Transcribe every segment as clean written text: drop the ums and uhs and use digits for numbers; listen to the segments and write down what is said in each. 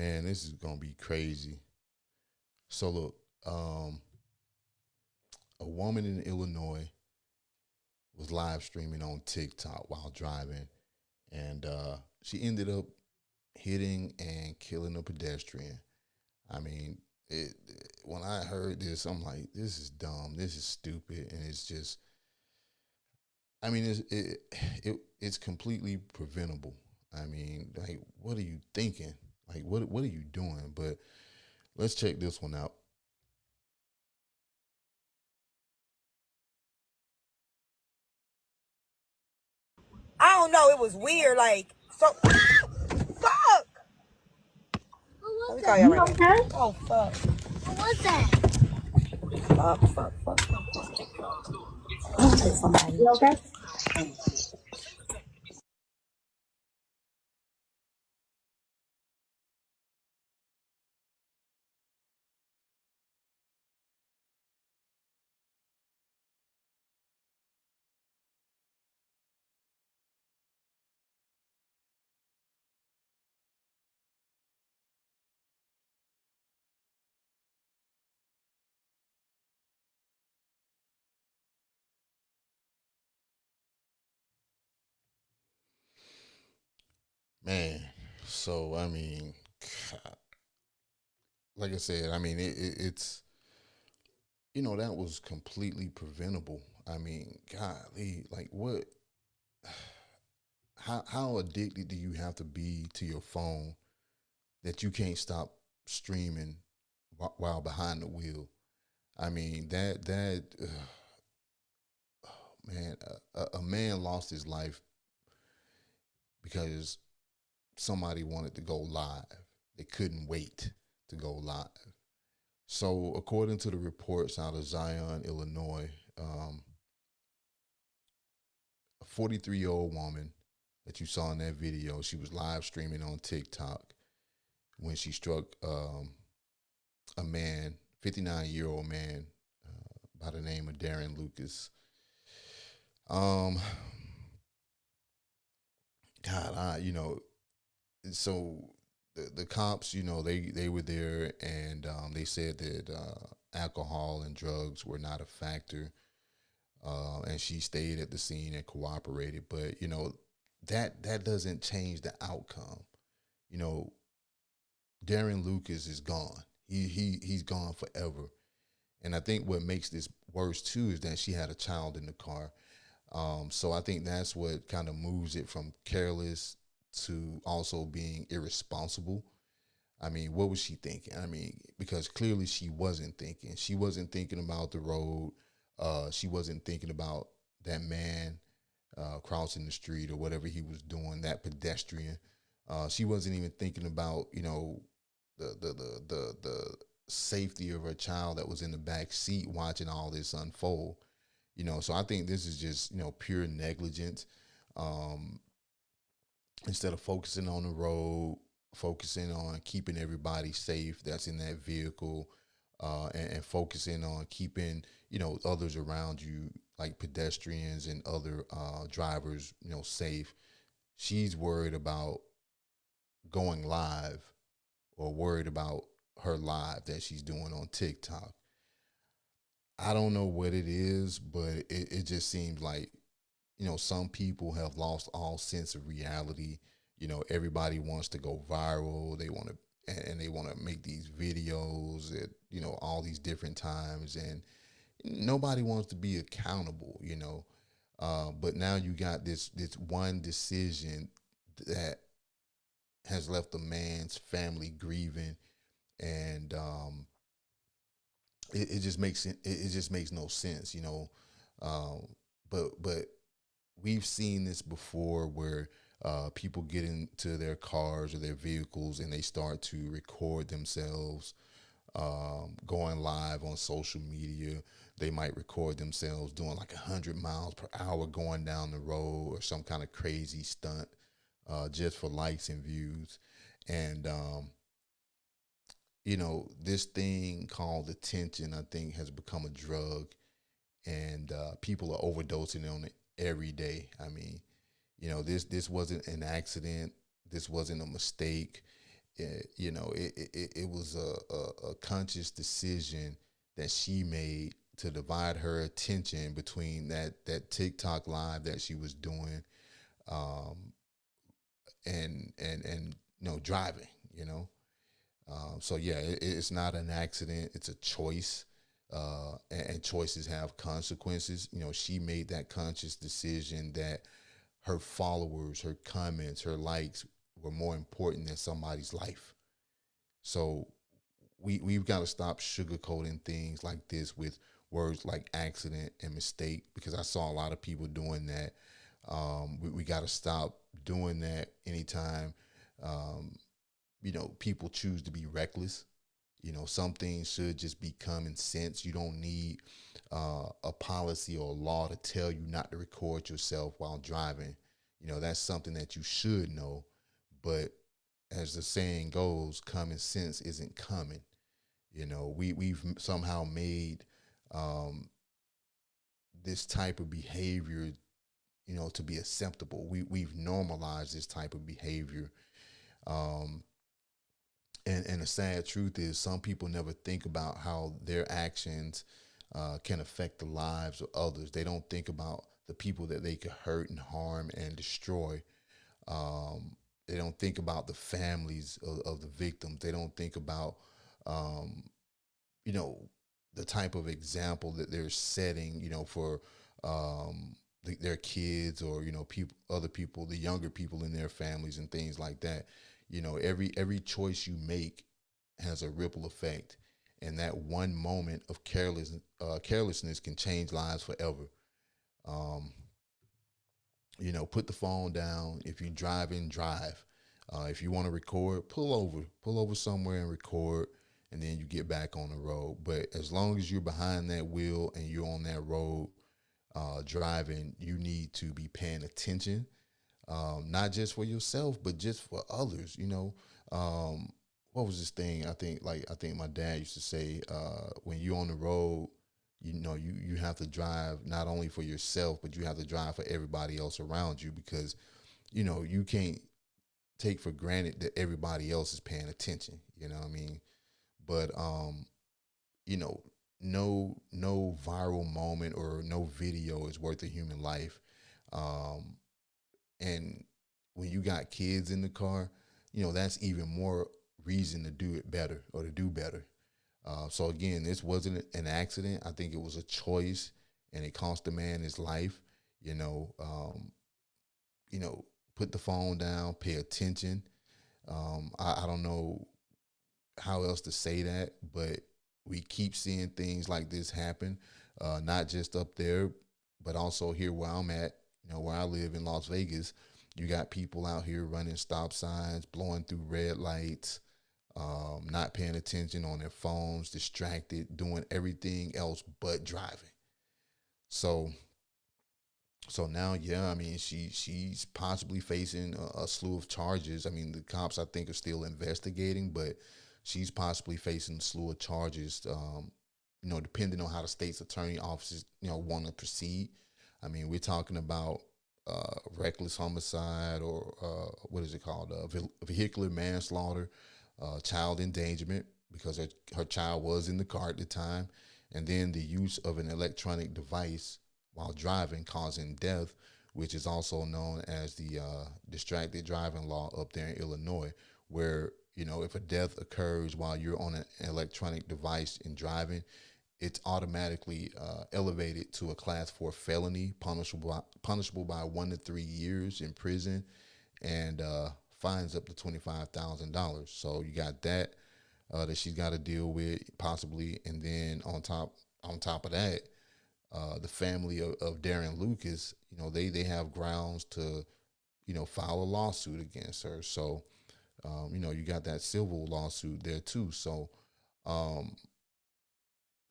Man, this is gonna be crazy. So look, a woman in Illinois was live streaming on TikTok while driving, and she ended up hitting and killing a pedestrian. I mean, when I heard this, I'm like, this is dumb, this is stupid, and it's just, I mean, it's completely preventable. I mean, like, what are you thinking? Like, what are you doing? But let's check this one out. I don't know. It was weird. Like, so. Fuck! Let me call you You right back. okay? Oh, fuck. What was that? Fuck, fuck, fuck, fuck, fuck. Hit somebody. You okay? Man, so I mean, like I said, I mean, it's that was completely preventable. I mean, golly, like what? How addicted do you have to be to your phone that you can't stop streaming while behind the wheel? I mean, that man, a man lost his life because somebody wanted to go live. They couldn't wait to go live. So, according to the reports out of Zion, Illinois, a 43-year-old woman that you saw in that video, she was live streaming on TikTok when she struck a man, 59-year-old man by the name of Darren Lucas. Um, God, so the cops, they were there and they said that alcohol and drugs were not a factor. And she stayed at the scene and cooperated. But that doesn't change the outcome. You know, Darren Lucas is gone. He's gone forever. And I think what makes this worse too is that she had a child in the car. So I think that's what kind of moves it from careless to also being irresponsible. I mean, what was she thinking? I mean, because clearly she wasn't thinking. She wasn't thinking about the road. She wasn't thinking about that man crossing the street or whatever he was doing, that pedestrian. She wasn't even thinking about, the safety of her child that was in the back seat watching all this unfold. So I think this is just, pure negligence. Um, Instead of focusing on the road, focusing on keeping everybody safe that's in that vehicle, and focusing on keeping others around you like pedestrians and other drivers safe. She's worried about going live or worried about her live that she's doing on TikTok. I don't know what it is, but it just seems like some people have lost all sense of reality. Everybody wants to go viral. They want to, and they want to make these videos at, all these different times. And nobody wants to be accountable. But now you got this one decision that has left a man's family grieving. And it just makes it just makes no sense. Um, but we've seen this before where people get into their cars or their vehicles and they start to record themselves going live on social media. They might record themselves doing like 100 miles per hour going down the road or some kind of crazy stunt just for likes and views. And, this thing called attention, I think, has become a drug and people are overdosing on it every day. I mean, this wasn't an accident. This wasn't a mistake. It was a conscious decision that she made to divide her attention between that TikTok live that she was doing, um, and driving. So yeah, it's not an accident; it's a choice, and choices have consequences. She made that conscious decision that her followers, her comments, her likes were more important than somebody's life. So we've got to stop sugarcoating things like this with words like accident and mistake, because I saw a lot of people doing that. We got to stop doing that anytime um, people choose to be reckless. Some things should just be common sense. You don't need a policy or a law to tell you not to record yourself while driving. That's something that you should know. But as the saying goes, common sense isn't common. We've somehow made um, this type of behavior, to be acceptable. We've normalized this type of behavior. Um, and the sad truth is, some people never think about how their actions can affect the lives of others. They don't think about the people that they could hurt and harm and destroy. They don't think about the families of the victims. They don't think about, um, you know, the type of example that they're setting, for their kids, or people, other people, the younger people in their families and things like that. Every choice you make has a ripple effect, and that one moment of carelessness can change lives forever. Um, put the phone down. If you drive in, drive. If you want to record, pull over somewhere and record, and then you get back on the road. But as long as you're behind that wheel and you're on that road driving, you need to be paying attention, not just for yourself, but just for others. What was this thing? I think my dad used to say, when you're on the road, you have to drive not only for yourself, but you have to drive for everybody else around you, because you can't take for granted that everybody else is paying attention. You know what I mean? But you know, no viral moment or no video is worth a human life. Um, and when you got kids in the car, that's even more reason to do it better, or to do better. So again, this wasn't an accident. I think it was a choice, and it cost the man his life. You know, um, put the phone down, pay attention. I don't know how else to say that, but we keep seeing things like this happen, not just up there, but also here where I'm at, where I live in Las Vegas. You got people out here running stop signs, blowing through red lights, not paying attention on their phones, distracted, doing everything else but driving. So, so now, yeah, I mean, she's possibly facing a slew of charges. I mean, the cops, I think, are still investigating, but she's possibly facing a slew of charges. Depending on how the state's attorney offices, want to proceed. I mean, we're talking about reckless homicide, or what is it called? Vehicular manslaughter, child endangerment, because her child was in the car at the time, and then the use of an electronic device while driving causing death, which is also known as the distracted driving law up there in Illinois, where if a death occurs while you're on an electronic device and driving, it's automatically elevated to a class 4 felony, punishable by 1 to 3 years in prison, and fines up to $25,000. So you got that that she's got to deal with possibly, and then on top of that, the family of Darren Lucas, they have grounds to file a lawsuit against her. So you got that civil lawsuit there too. So um,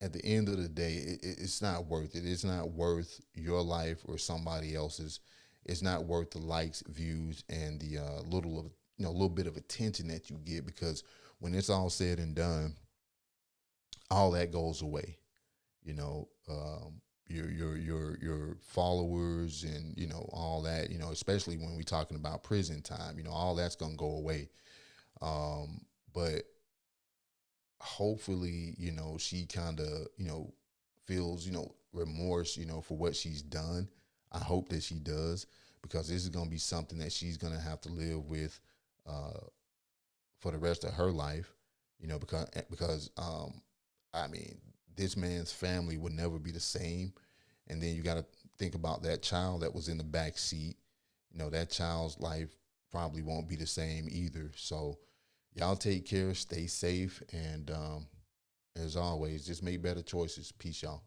at the end of the day, it's not worth it. It's not worth your life or somebody else's. It's not worth the likes, views, and the little bit of attention that you get, because when it's all said and done, all that goes away. You know, your followers, and all that. Especially when we're talking about prison time. All that's gonna go away. But hopefully, she kind of, feels, remorse, for what she's done. I hope that she does, because this is going to be something that she's going to have to live with uh, for the rest of her life, because I mean, this man's family would never be the same. And then you got to think about that child that was in the back seat. That child's life probably won't be the same either. So y'all take care, stay safe, and as always, just make better choices. Peace, y'all.